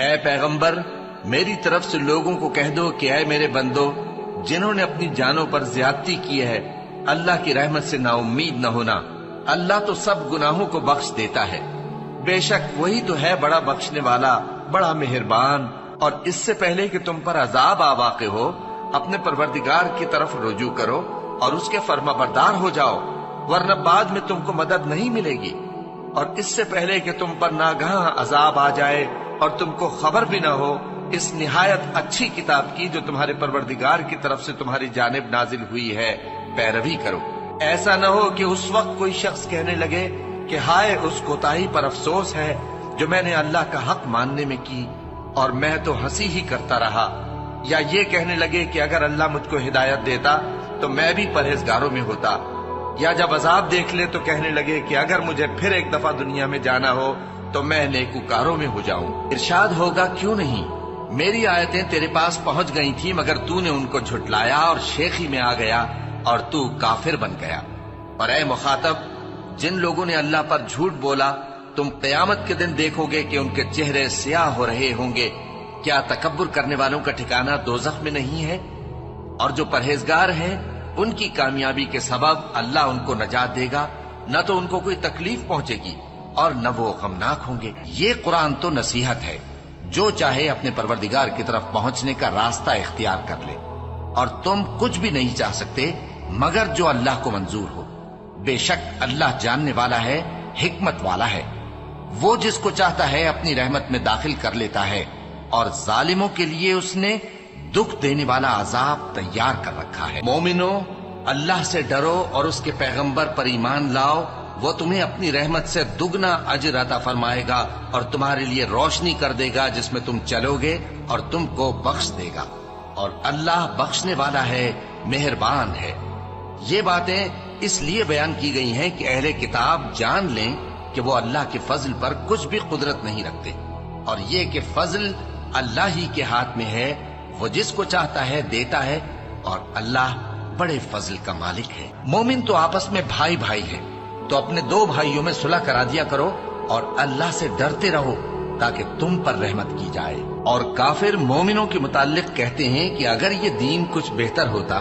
اے پیغمبر میری طرف سے لوگوں کو کہہ دو کہ اے میرے بندو جنہوں نے اپنی جانوں پر زیادتی کی ہے اللہ کی رحمت سے نا امید نہ ہونا، اللہ تو سب گناہوں کو بخش دیتا ہے، بے شک وہی تو ہے بڑا بخشنے والا بڑا مہربان۔ اور اس سے پہلے کہ تم پر عذاب آ واقع ہو اپنے پروردگار کی طرف رجوع کرو اور اس کے فرما بردار ہو جاؤ، ورنہ بعد میں تم کو مدد نہیں ملے گی۔ اور اس سے پہلے کہ تم پر ناگہاں عذاب آ جائے اور تم کو خبر بھی نہ ہو اس نہایت اچھی کتاب کی جو تمہارے پروردگار کی طرف سے تمہاری جانب نازل ہوئی ہے پیروی کرو۔ ایسا نہ ہو کہ اس وقت کوئی شخص کہنے لگے کہ ہائے اس کوتاہی پر افسوس ہے جو میں نے اللہ کا حق ماننے میں کی اور میں تو ہنسی ہی کرتا رہا، یا یہ کہنے لگے کہ اگر اللہ مجھ کو ہدایت دیتا تو میں بھی پرہیزگاروں میں ہوتا، یا جب عذاب دیکھ لے تو کہنے لگے کہ اگر مجھے پھر ایک دفعہ دنیا میں جانا ہو تو میں نیکوکاروں میں ہو جاؤں۔ ارشاد ہوگا کیوں نہیں، میری آیتیں تیرے پاس پہنچ گئی تھی مگر تو نے ان کو جھٹلایا اور شیخی میں آ گیا اور تو کافر بن گیا۔ اور اے مخاطب جن لوگوں نے اللہ پر جھوٹ بولا تم قیامت کے دن دیکھو گے کہ ان کے چہرے سیاہ ہو رہے ہوں گے، کیا تکبر کرنے والوں کا ٹھکانہ دوزخ میں نہیں ہے؟ اور جو پرہیزگار ہیں ان کی کامیابی کے سبب اللہ ان کو نجات دے گا، نہ تو ان کو کوئی تکلیف پہنچے گی اور نہ وہ غمناک ہوں گے۔ یہ قرآن تو نصیحت ہے، جو چاہے اپنے پروردگار کی طرف پہنچنے کا راستہ اختیار کر لے، اور تم کچھ بھی نہیں چاہ سکتے مگر جو اللہ کو منظور ہو۔ بے شک اللہ جاننے والا ہے، حکمت والا ہے، وہ جس کو چاہتا ہے اپنی رحمت میں داخل کر لیتا ہے، اور ظالموں کے لیے اس نے دکھ دینے والا عذاب تیار کر رکھا ہے۔ مومنو اللہ سے ڈرو اور اس کے پیغمبر پر ایمان لاؤ، وہ تمہیں اپنی رحمت سے دگنا اجر عطا فرمائے گا اور تمہارے لیے روشنی کر دے گا جس میں تم چلو گے اور تم کو بخش دے گا، اور اللہ بخشنے والا ہے مہربان ہے۔ یہ باتیں اس لیے بیان کی گئی ہیں کہ اہل کتاب جان لیں کہ وہ اللہ کے فضل پر کچھ بھی قدرت نہیں رکھتے، اور یہ کہ فضل اللہ ہی کے ہاتھ میں ہے، وہ جس کو چاہتا ہے دیتا ہے، اور اللہ بڑے فضل کا مالک ہے۔ مومن تو آپس میں بھائی بھائی ہے، تو اپنے دو بھائیوں میں صلح کرا دیا کرو اور اللہ سے ڈرتے رہو تاکہ تم پر رحمت کی جائے۔ اور کافر مومنوں کے متعلق کہتے ہیں کہ اگر یہ دین کچھ بہتر ہوتا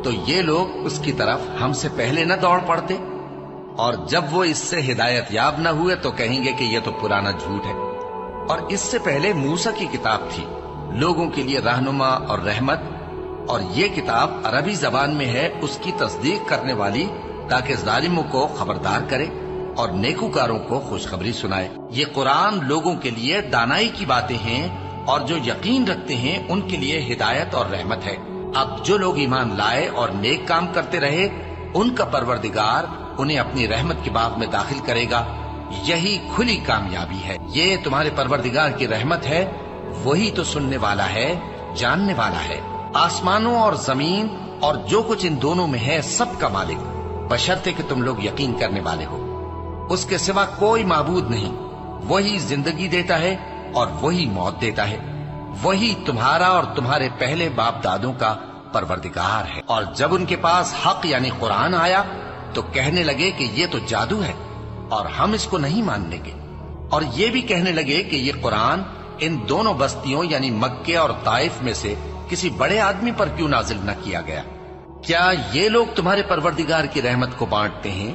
تو یہ لوگ اس کی طرف ہم سے پہلے نہ دوڑ پڑتے، اور جب وہ اس سے ہدایت یاب نہ ہوئے تو کہیں گے کہ یہ تو پرانا جھوٹ ہے۔ اور اس سے پہلے موسیٰ کی کتاب تھی لوگوں کے لیے رہنما اور رحمت، اور یہ کتاب عربی زبان میں ہے اس کی تصدیق کرنے والی تاکہ ظالموں کو خبردار کرے اور نیکوکاروں کو خوشخبری سنائے۔ یہ قرآن لوگوں کے لیے دانائی کی باتیں ہیں اور جو یقین رکھتے ہیں ان کے لیے ہدایت اور رحمت ہے۔ اب جو لوگ ایمان لائے اور نیک کام کرتے رہے ان کا پروردگار انہیں اپنی رحمت کے باغ میں داخل کرے گا، یہی کھلی کامیابی ہے۔ یہ تمہارے پروردگار کی رحمت ہے، وہی تو سننے والا ہے، جاننے والا ہے۔ آسمانوں اور زمین اور جو کچھ ان دونوں میں ہے سب کا مالک، بشرطے کہ تم لوگ یقین کرنے والے ہو۔ اس کے سوا کوئی معبود نہیں، وہی زندگی دیتا ہے اور وہی موت دیتا ہے، وہی تمہارا اور تمہارے پہلے باپ دادوں کا پروردگار ہے۔ اور جب ان کے پاس حق یعنی قرآن آیا تو کہنے لگے کہ یہ تو جادو ہے اور ہم اس کو نہیں ماننے گے، اور یہ بھی کہنے لگے کہ یہ قرآن ان دونوں بستیوں یعنی مکے اور طائف میں سے کسی بڑے آدمی پر کیوں نازل نہ کیا گیا؟ کیا یہ لوگ تمہارے پروردگار کی رحمت کو بانٹتے ہیں؟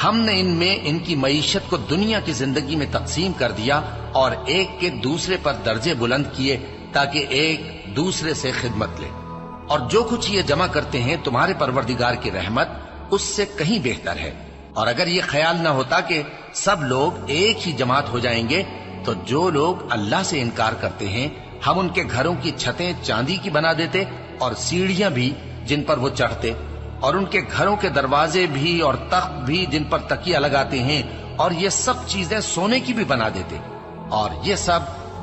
ہم نے ان میں ان کی معیشت کو دنیا کی زندگی میں تقسیم کر دیا اور ایک کے دوسرے پر درجے بلند کیے تاکہ ایک دوسرے سے خدمت لے، اور جو کچھ یہ جمع کرتے ہیں تمہارے پروردگار کی رحمت اس سے کہیں بہتر ہے۔ اور اگر یہ خیال نہ ہوتا کہ سب لوگ ایک ہی جماعت ہو جائیں گے تو جو لوگ اللہ سے انکار کرتے ہیں ہم ان کے گھروں کی چھتیں چاندی کی بنا دیتے اور سیڑھیاں بھی جن پر وہ چڑھتے، اور ان کے گھروں کے دروازے بھی اور تخت بھی جن پر تکیہ لگاتے ہیں، اور یہ سب چیزیں سونے کی بھی بنا دیتے، اور یہ سب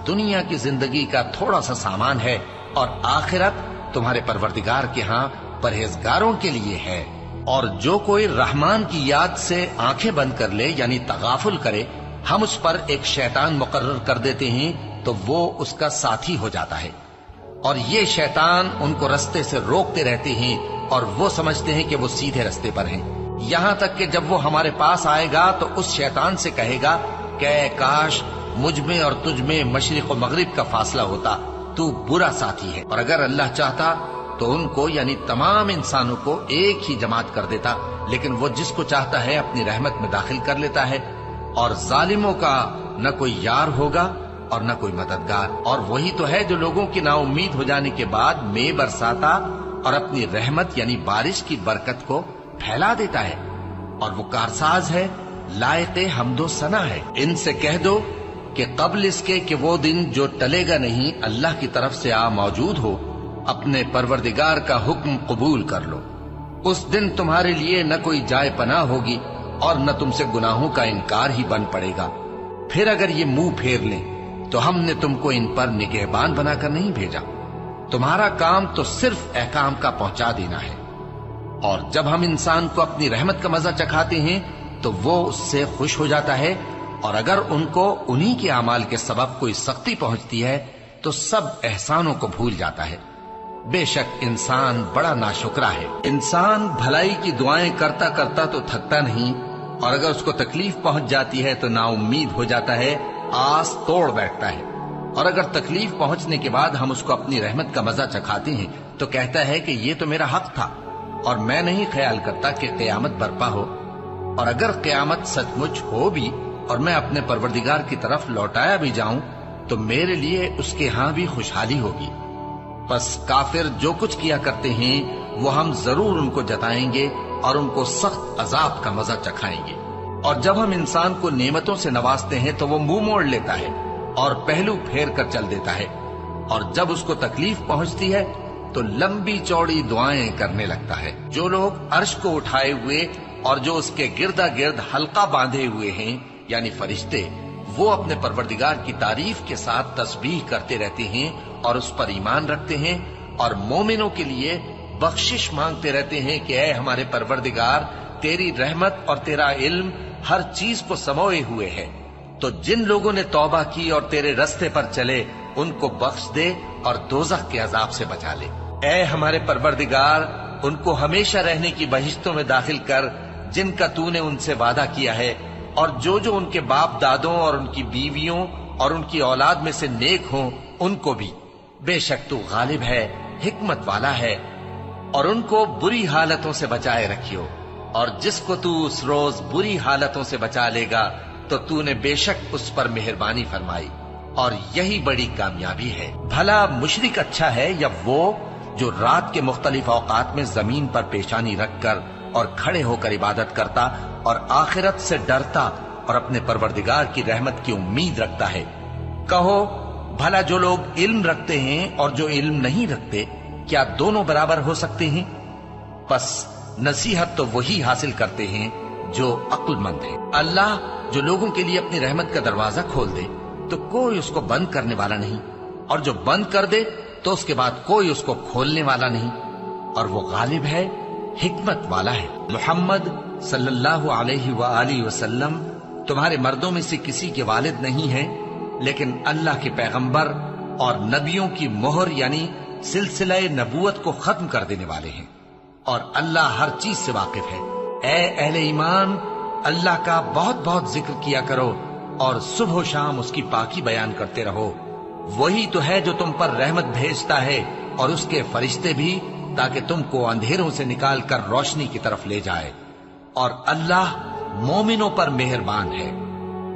دنیا کی زندگی کا تھوڑا سا سامان ہے، اور آخرت تمہارے پروردگار کے ہاں پرہیزگاروں کے لیے ہے۔ اور جو کوئی رحمان کی یاد سے آنکھیں بند کر لے یعنی تغافل کرے، ہم اس پر ایک شیطان مقرر کر دیتے ہیں تو وہ اس کا ساتھی ہو جاتا ہے، اور یہ شیطان ان کو رستے سے روکتے رہتے ہیں اور وہ سمجھتے ہیں کہ وہ سیدھے رستے پر ہیں، یہاں تک کہ جب وہ ہمارے پاس آئے گا تو اس شیطان سے کہے گا کہ اے کاش مجھ میں اور تجھ میں مشرق و مغرب کا فاصلہ ہوتا تو برا ساتھی ہے، اور اگر اللہ چاہتا تو ان کو یعنی تمام انسانوں کو ایک ہی جماعت کر دیتا، لیکن وہ جس کو چاہتا ہے اپنی رحمت میں داخل کر لیتا ہے، اور ظالموں کا نہ کوئی یار ہوگا اور نہ کوئی مددگار۔ اور وہی تو ہے جو لوگوں کی نا امید ہو جانے کے بعد مے برساتا اور اپنی رحمت یعنی بارش کی برکت کو پھیلا دیتا ہے، اور وہ کارساز ہے، لائق حمد و ثنا ہے۔ ان سے کہہ دو کہ قبل اس کے کہ وہ دن جو ٹلے گا نہیں اللہ کی طرف سے آ موجود ہو، اپنے پروردگار کا حکم قبول کر لو۔ اس دن تمہارے لیے نہ کوئی جائے پناہ ہوگی اور نہ تم سے گناہوں کا انکار ہی بن پڑے گا۔ پھر اگر یہ منہ پھیر لیں تو ہم نے تم کو ان پر نگہبان بنا کر نہیں بھیجا، تمہارا کام تو صرف احکام کا پہنچا دینا ہے۔ اور جب ہم انسان کو اپنی رحمت کا مزہ چکھاتے ہیں تو وہ اس سے خوش ہو جاتا ہے، اور اگر ان کو انہی کے اعمال کے سبب کوئی سختی پہنچتی ہے تو سب احسانوں کو بھول جاتا ہے۔ بے شک انسان بڑا ناشکرا ہے۔ انسان بھلائی کی دعائیں کرتا کرتا تو تھکتا نہیں، اور اگر اس کو تکلیف پہنچ جاتی ہے تو نا امید ہو جاتا ہے، آس توڑ بیٹھتا ہے۔ اور اگر تکلیف پہنچنے کے بعد ہم اس کو اپنی رحمت کا مزہ چکھاتے ہیں تو کہتا ہے کہ یہ تو میرا حق تھا، اور میں نہیں خیال کرتا کہ قیامت برپا ہو۔ اور اگر قیامت سچ مچ ہو بھی اور میں اپنے پروردگار کی طرف لوٹایا بھی جاؤں تو میرے لیے اس کے ہاں بھی خوشحالی ہوگی۔ بس کافر جو کچھ کیا کرتے ہیں وہ ہم ضرور ان کو جتائیں گے اور ان کو سخت عذاب کا مزہ چکھائیں گے۔ اور جب ہم انسان کو نعمتوں سے نوازتے ہیں تو وہ منہ موڑ لیتا ہے اور پہلو پھیر کر چل دیتا ہے، اور جب اس کو تکلیف پہنچتی ہے تو لمبی چوڑی دعائیں کرنے لگتا ہے۔ جو لوگ عرش کو اٹھائے ہوئے اور جو اس کے گردا گرد حلقہ باندھے ہوئے ہیں یعنی فرشتے، وہ اپنے پروردگار کی تعریف کے ساتھ تسبیح کرتے رہتے ہیں اور اس پر ایمان رکھتے ہیں، اور مومنوں کے لیے بخشش مانگتے رہتے ہیں کہ اے ہمارے پروردگار، تیری رحمت اور تیرا علم ہر چیز کو سموئے ہوئے ہے، تو جن لوگوں نے توبہ کی اور تیرے رستے پر چلے ان کو بخش دے اور دوزخ کے عذاب سے بچا لے۔ اے ہمارے پروردگار، ان کو ہمیشہ رہنے کی بہشتوں میں داخل کر جن کا تو نے ان سے وعدہ کیا ہے، اور جو جو ان کے باپ دادوں اور ان کی بیویوں اور ان کی اولاد میں سے نیک ہوں ان کو بھی۔ بے شک تو غالب ہے، حکمت والا ہے۔ اور ان کو بری حالتوں سے بچائے رکھیو، اور جس کو تو اس روز بری حالتوں سے بچا لے گا تو تو نے بے شک اس پر مہربانی فرمائی، اور یہی بڑی کامیابی ہے۔ بھلا مشرک اچھا ہے یا وہ جو رات کے مختلف اوقات میں زمین پر پیشانی رکھ کر اور کھڑے ہو کر عبادت کرتا اور آخرت سے ڈرتا اور اپنے پروردگار کی رحمت کی امید رکھتا ہے۔ کہو بھلا جو لوگ علم رکھتے ہیں اور جو علم نہیں رکھتے، کیا دونوں برابر ہو سکتے ہیں؟ پس نصیحت تو وہی حاصل کرتے ہیں جو عقل مند ہے۔ اللہ جو لوگوں کے لیے اپنی رحمت کا دروازہ کھول دے تو کوئی اس کو بند کرنے والا نہیں، اور جو بند کر دے تو اس کے بعد کوئی اس کو کھولنے والا نہیں، اور وہ غالب ہے، حکمت والا ہے۔ محمد صلی اللہ علیہ وآلہ وسلم تمہارے مردوں میں سے کسی کے والد نہیں ہیں، لیکن اللہ کے پیغمبر اور نبیوں کی مہر یعنی سلسلہ نبوت کو ختم کر دینے والے ہیں، اور اللہ ہر چیز سے واقف ہے۔ اے اہل ایمان، اللہ کا بہت بہت ذکر کیا کرو اور صبح و شام اس کی پاکی بیان کرتے رہو۔ وہی تو ہے جو تم پر رحمت بھیجتا ہے اور اس کے فرشتے بھی، تاکہ تم کو اندھیروں سے نکال کر روشنی کی طرف لے جائے۔ اور اللہ مومنوں پر مہربان ہے۔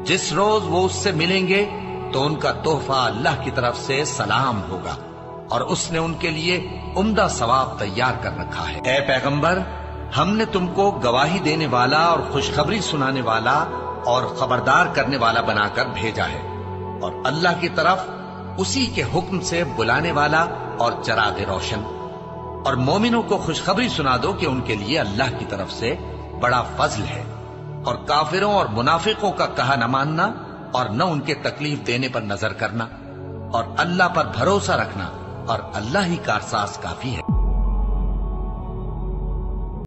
جس روز وہ اس سے ملیں گے تو ان کا تحفہ اللہ کی طرف سے سلام ہوگا، اور اس نے ان کے لیے عمدہ ثواب تیار کر رکھا ہے۔ اے پیغمبر، ہم نے تم کو گواہی دینے والا اور خوشخبری سنانے والا اور خبردار کرنے والا بنا کر بھیجا ہے، اور اللہ کی طرف اسی کے حکم سے بلانے والا اور چراغ روشن۔ اور مومنوں کو خوشخبری سنا دو کہ ان کے لیے اللہ کی طرف سے بڑا فضل ہے، اور کافروں اور منافقوں کا کہا نہ ماننا اور نہ ان کے تکلیف دینے پر نظر کرنا، اور اللہ پر بھروسہ رکھنا، اور اللہ ہی کارساز کافی ہے۔